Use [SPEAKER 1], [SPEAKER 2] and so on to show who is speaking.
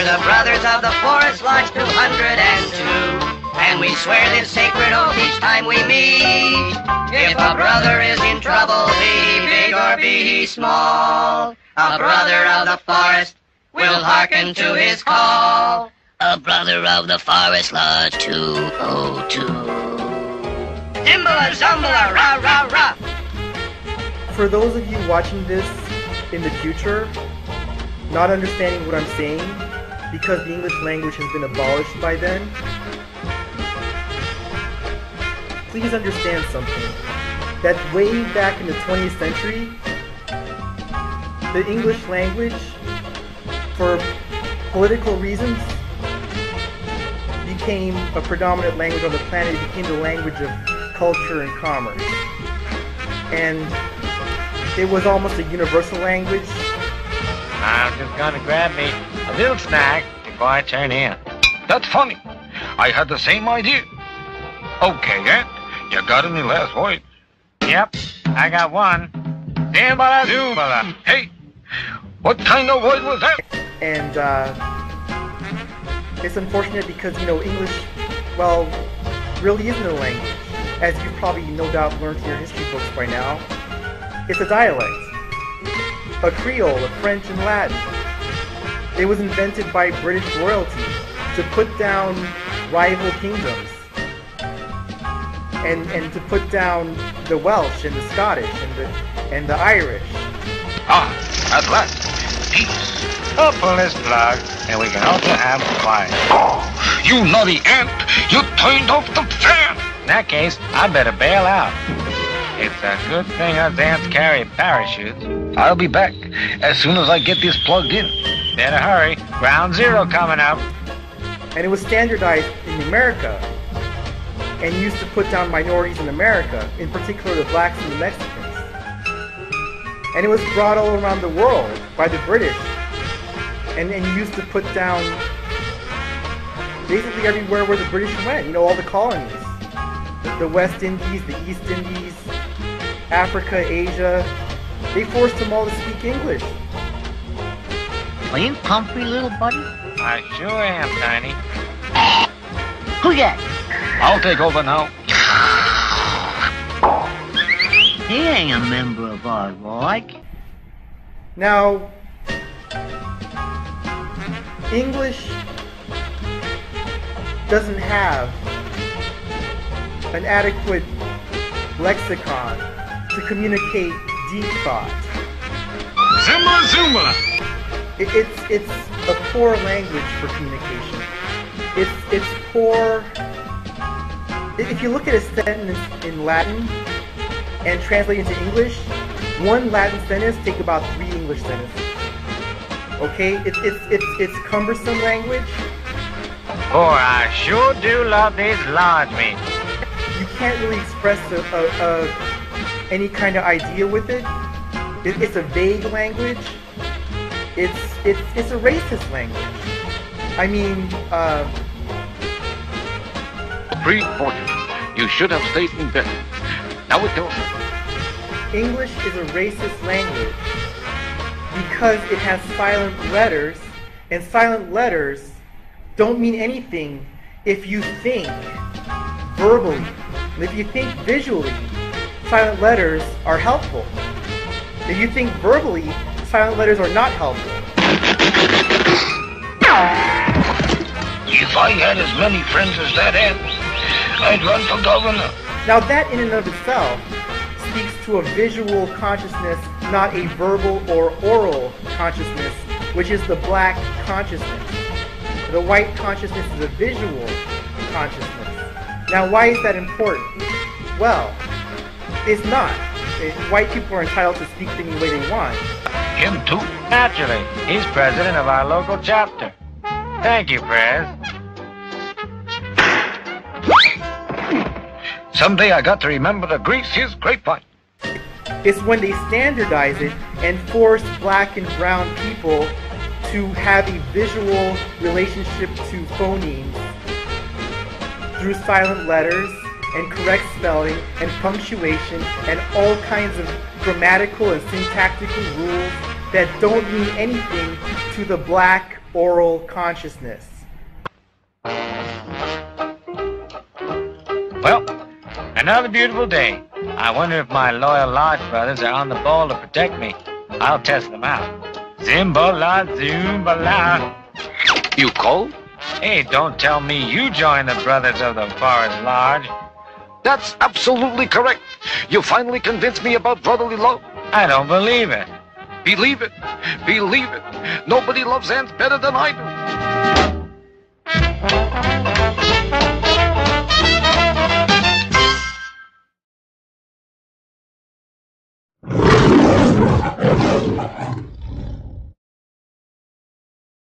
[SPEAKER 1] the brothers of the Forest Lodge 202, and we swear this sacred oath each time we meet. If a brother is in trouble, be he big or be he small, a brother of the forest will hearken to his call. A brother of the Forest Lodge 202. Zimbala, zumbala, rah, rah, rah.
[SPEAKER 2] For those of you watching this in the future, not understanding what I'm saying, because the English language has been abolished by then, please understand something. That way back in the 20th century, the English language, for political reasons, became a predominant language on the planet. It became the language of culture and commerce. And it was almost a universal language.
[SPEAKER 3] I'm just gonna grab me a little snack before I turn in.
[SPEAKER 4] That's funny. I had the same idea. Okay, Aunt, you got any last words?
[SPEAKER 3] Yep, I got one. Zimbala, zoomala.
[SPEAKER 4] Hey, what kind of word was that?
[SPEAKER 2] And it's unfortunate because, you know, English, well, really isn't a language, as you've probably no doubt learned in your history books by now. It's a dialect, a Creole of French and Latin. It was invented by British royalty to put down rival kingdoms and to put down the Welsh and the Scottish and the Irish.
[SPEAKER 4] Ah, at last, peace.
[SPEAKER 3] I'll pull this plug, and we can also have quiet.
[SPEAKER 4] Oh, you naughty ant! You turned off the fan!
[SPEAKER 3] In that case, I better bail out. It's a good thing us ants carry parachutes.
[SPEAKER 4] I'll be back as soon as I get this plugged in.
[SPEAKER 3] Better hurry. Ground zero coming up.
[SPEAKER 2] And it was standardized in America and used to put down minorities in America, in particular the blacks and the Mexicans. And it was brought all around the world by the British and used to put down basically everywhere where the British went, you know, all the colonies. The West Indies, the East Indies, Africa, Asia. They forced them all to speak English.
[SPEAKER 1] Are you comfy, little buddy?
[SPEAKER 3] I sure am, Tiny.
[SPEAKER 1] Who that?
[SPEAKER 4] I'll take over now.
[SPEAKER 1] He ain't a member of our like.
[SPEAKER 2] Now, English doesn't have an adequate lexicon to communicate deep thought.
[SPEAKER 4] Zimbala, zoomala.
[SPEAKER 2] It's a poor language for communication. It's poor. If you look at a sentence in Latin and translate it into English, one Latin sentence takes about 3 English sentences. Okay, it's cumbersome language.
[SPEAKER 3] Boy, I sure do love these lodge meats.
[SPEAKER 2] You can't really express any kind of idea with it. It's a vague language. It's a racist language. I mean,
[SPEAKER 4] Pre-14. You should have stayed in bed. Now we go.
[SPEAKER 2] English is a racist language because it has silent letters, and silent letters don't mean anything if you think verbally. And if you think visually, silent letters are helpful. If you think verbally, silent letters are not helpful.
[SPEAKER 4] If I had as many friends as that ant, I'd run for governor.
[SPEAKER 2] Now that in and of itself speaks to a visual consciousness, not a verbal or oral consciousness, which is the black consciousness. The white consciousness is a visual consciousness. Now why is that important? Well, it's not. White people are entitled to speak any way they want.
[SPEAKER 4] Him too.
[SPEAKER 3] Naturally, he's president of our local chapter. Thank you, Prez.
[SPEAKER 4] Someday I got to remember to grease his grapevine.
[SPEAKER 2] It's when they standardize it and force black and brown people to have a visual relationship to phonemes through silent letters and correct spelling and punctuation and all kinds of grammatical and syntactical rules that don't mean anything to the black oral consciousness.
[SPEAKER 3] Well, another beautiful day. I wonder if my loyal lodge brothers are on the ball to protect me. I'll test them out. Zimbala, Zumbala.
[SPEAKER 4] You cold?
[SPEAKER 3] Hey, don't tell me you joined the Brothers of the Forest Lodge.
[SPEAKER 4] That's absolutely correct. You finally convinced me about brotherly love.
[SPEAKER 3] I don't believe it.
[SPEAKER 4] Believe it. Believe it. Nobody loves ants better than I do.